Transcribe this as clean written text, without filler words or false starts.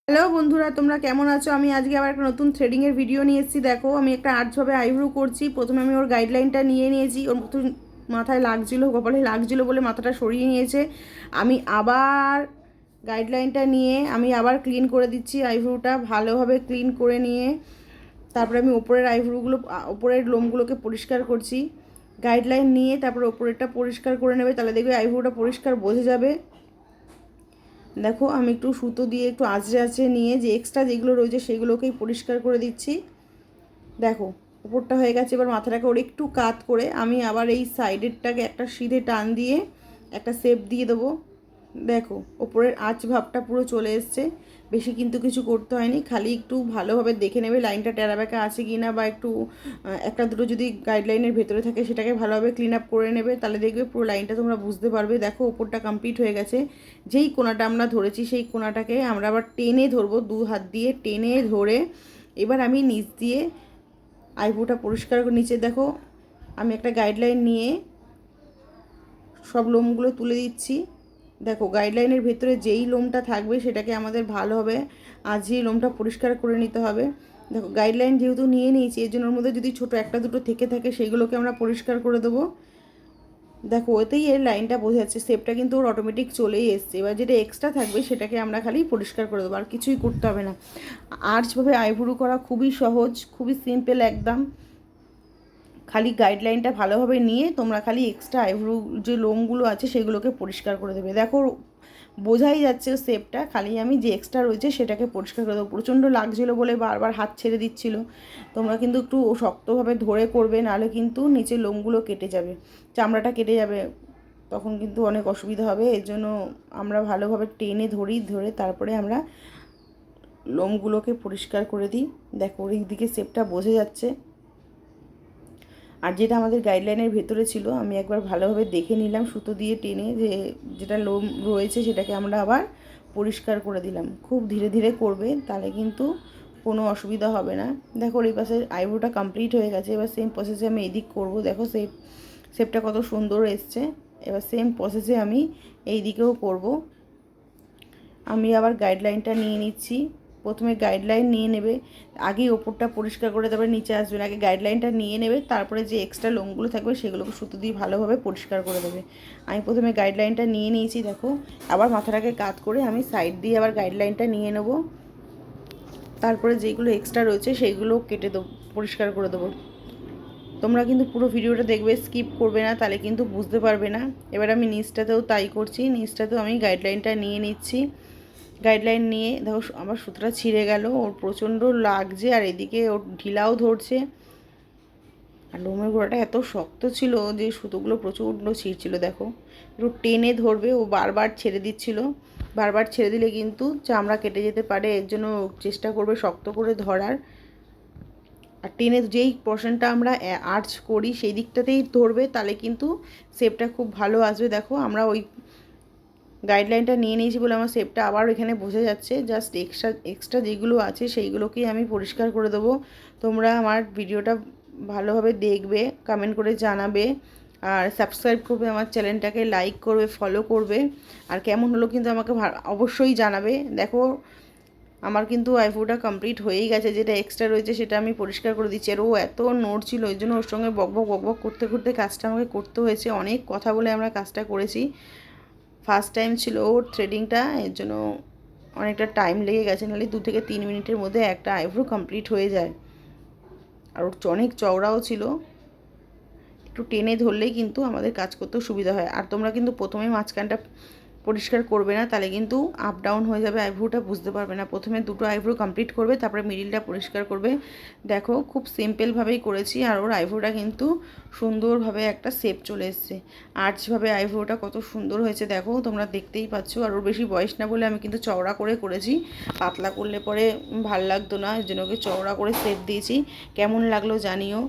Hello বন্ধুরা, তোমরা কেমন আছো? আমি আজকে আবার একটা নতুন থ্রেডিংয়ের ভিডিও নিয়ে এসেছি। দেখো, আমি একটা আর্টসভাবে আইব্রো করছি। প্রথমে আমি ওর গাইডলাইনটা নিয়ে নিয়েছি। ওর মতো মাথায় লাগছিলো, কপালে লাগছিলো বলে মাথাটা সরিয়ে নিয়েছে। আমি আবার গাইডলাইনটা নিয়ে আমি আবার ক্লিন করে দিচ্ছি আইব্রোটা। ভালোভাবে ক্লিন করে নিয়ে তারপরে আমি ওপরের আইব্রোগুলো, ওপরের লোমগুলোকে পরিষ্কার করছি। গাইডলাইন নিয়ে তারপরে ওপরেরটা পরিষ্কার করে নেবে, তাহলে দেখবে আইব্রোটা পরিষ্কার বোঝা যাবে। দেখো, আমি একটু সুতো দিয়ে একটু আঁচড়ে আঁচড়ে নিয়ে যে এক্সট্রা যেগুলো রয়েছে সেগুলোকেই পরিষ্কার করে দিচ্ছি। দেখো, উপরটা হয়ে গেছে। এবার মাথাটাকে ওর একটু কাত করে আমি আবার এই সাইডেরটাকে একটা সিধে টান দিয়ে একটা শেপ দিয়ে দেবো। দেখো, ওপরের আঁচ ভাবটা পুরো চলে এসছে। বেশি কিন্তু কিছু করতে হয়নি, খালি একটু ভালোভাবে দেখে নেবে লাইনটা টেরা বেঁকা আছে কি না, বা একটু একটা দুটো যদি গাইডলাইনের ভেতরে থাকে সেটাকে ভালোভাবে ক্লিন আপ করে নেবে, তাহলে দেখবে পুরো লাইনটা তোমরা বুঝতে পারবে। দেখো, ওপরটা কমপ্লিট হয়ে গেছে। যেই কোণাটা আমরা ধরেছি সেই কোণাটাকে আমরা আবার টেনে ধরবো, দু হাত দিয়ে টেনে ধরে এবার আমি নিচ দিয়ে আইব্রোটা পরিষ্কার করে, নিচে দেখো আমি একটা গাইডলাইন নিয়ে সব লোমগুলো তুলে দিচ্ছি। দেখো, গাইডলাইনের ভেতরে যেই লোমটা থাকবে সেটাকে আমাদের ভালোভাবে আঁচড়িয়ে লোমটা পরিষ্কার করে নিতে হবে। দেখো, গাইডলাইন যেহেতু নিয়ে নিয়েছি, এর জন্য ওর মধ্যে যদি ছোটো একটা দুটো থেকে থাকে সেইগুলোকে আমরা পরিষ্কার করে দেবো। দেখো, ওতেই এর লাইনটা বোঝা যাচ্ছে, শেপটা কিন্তু ওর অটোমেটিক চলেই এসছে। এবার যেটা এক্সট্রা থাকবে সেটাকে আমরা খালি পরিষ্কার করে দেবো, আর কিছুই করতে হবে না। আর্চভাবে আইব্রো করা খুবই সহজ, খুবই সিম্পল একদম। খালি গাইডলাইনটা ভালোভাবে নিয়ে তোমরা খালি এক্সট্রা আইব্রো যে লোমগুলো আছে সেগুলোকে পরিষ্কার করে দেবে। দেখো, বোঝাই যাচ্ছে শেপটা, খালি আমি যে এক্সট্রা রয়েছে সেটাকে পরিষ্কার করে দেবো। প্রচণ্ড লাগছিলো বলে বারবার হাত ছেড়ে দিচ্ছিলো। তোমরা কিন্তু একটু শক্তভাবে ধরে করবে, নাহলে কিন্তু নিচে লোমগুলো কেটে যাবে, চামড়াটা কেটে যাবে, তখন কিন্তু অনেক অসুবিধা হবে। এর জন্য আমরা ভালোভাবে টেনে ধরে তারপরে আমরা লোমগুলোকে পরিষ্কার করে দিই। দেখো, এই দিকে শেপটা বোঝা যাচ্ছে। আর যেটা আমাদের গাইডলাইনের ভেতরে ছিল আমি একবার ভালোভাবে দেখে নিলাম সুতো দিয়ে টেনে, যে যেটা লোম রয়েছে সেটাকে আমরা আবার পরিষ্কার করে দিলাম। খুব ধীরে ধীরে করবে, তাহলে কিন্তু কোনো অসুবিধা হবে না। দেখো, এই পাশে আইব্রোটা কমপ্লিট হয়ে গেছে। এবার সেম প্রসেসে আমি এদিক করবো। দেখো, শেপটা কত সুন্দর এসছে। এবার সেম প্রসেসে আমি এই দিকেও করব। আমি আবার গাইডলাইনটা নিয়ে নিচ্ছি। প্রথমে গাইডলাইন নিয়ে নেবে, আগেই ওপরটা পরিষ্কার করে তারপরে নিচে আসবে। আগে গাইডলাইনটা নিয়ে নেবে, তারপরে যে এক্সট্রা লোমগুলো থাকবে সেগুলোকে সুতো দিয়ে ভালোভাবে পরিষ্কার করে দেবে। আমি প্রথমে গাইডলাইনটা নিয়ে নিয়েছি। দেখো, আবার মাথাটাকে কাত করে আমি সাইড দিয়ে আবার গাইডলাইনটা নিয়ে নেব। তারপরে যেগুলো এক্সট্রা রয়েছে সেইগুলো কেটে দেবো, পরিষ্কার করে দেবো। তোমরা কিন্তু পুরো ভিডিওটা দেখবে, স্কিপ করবে না, তাহলে কিন্তু বুঝতে পারবে না। এবার আমি নিচটাতেও তাই করছি, নিচটাতেও আমি গাইডলাইনটা নিয়ে নিচ্ছি। গাইডলাইন নিয়ে দেখো, আমার সুতোটা ছিঁড়ে গেল, ওর প্রচণ্ড লাগছে, আর এদিকে ওর ঢিলাও ধরছে। আর লোমের গোড়াটা এত শক্ত ছিল যে সুতোগুলো প্রচণ্ড ছিঁড়ছিল। দেখো, একটু টেনে ধরবে, ও বারবার ছেড়ে দিচ্ছিল। বারবার ছেড়ে দিলে কিন্তু চামড়া কেটে যেতে পারে, এর জন্য চেষ্টা করবে শক্ত করে ধরার। আর টেনে যেই পোর্শনটা আমরা আর্চ করি সেই দিকটাতেই ধরবে, তাহলে কিন্তু শেপটা খুব ভালো আসবে। দেখো, আমরা ওই গাইডলাইনটা নিয়ে নিয়েছি বলে আমার শেপটা আবার এখানে বোঝা যাচ্ছে। জাস্ট এক্সট্রা যেগুলো আছে সেইগুলোকেই আমি পরিষ্কার করে দেবো। তোমরা আমার ভিডিওটা ভালোভাবে দেখবে, কমেন্ট করে জানাবে, আর সাবস্ক্রাইব করবে আমার চ্যানেলটাকে, লাইক করবে, ফলো করবে। আর কেমন হলো কিন্তু আমাকে অবশ্যই জানাবে। দেখো, আমার কিন্তু আইব্রোটা কমপ্লিট হয়েই গেছে। যেটা এক্সট্রা রয়েছে সেটা আমি পরিষ্কার করে দিচ্ছি। আর ও এত নড়ছিল, ওই জন্য ওর সঙ্গে বকবক করতে কাজটা আমাকে করতে হয়েছে। অনেক কথা বলে আমরা কাজটা করেছি। ফার্স্ট টাইম ছিল ওর থ্রেডিংটা, এর জন্য অনেকটা টাইম লেগে গেছে। নাহলে 2 থেকে 3 মিনিটের মধ্যে একটা আইব্রো কমপ্লিট হয়ে যায়। আর ওর অনেক চওড়াও ছিল, একটু টেনে ধরলেই কিন্তু আমাদের কাজ করতেও সুবিধা হয়। আর তোমরা কিন্তু প্রথমে মাঝখানটা পরিষ্কার করবে না, তাহলে কিন্তু আপ ডাউন হয়ে যাবে, আইব্রোটা বুঝতে পারবে না। প্রথমে দুটো আইব্রো কমপ্লিট করবে, তারপরে মিডিলটা পরিষ্কার করবে। দেখো, খুব সিম্পলভাবেই করেছি, আর ওর আইব্রোটা কিন্তু সুন্দরভাবে একটা শেপ চলে এসছে। আর্চভাবে আইব্রোটা কত সুন্দর হয়েছে দেখো, তোমরা দেখতেই পাচ্ছ। আর ওর বেশি বয়স না বলে আমি কিন্তু চওড়া করে করেছি, পাতলা করলে পরে ভাল লাগতো না, এর জন্য ওকে চওড়া করে শেপ দিয়েছি। কেমন লাগলো জানিও।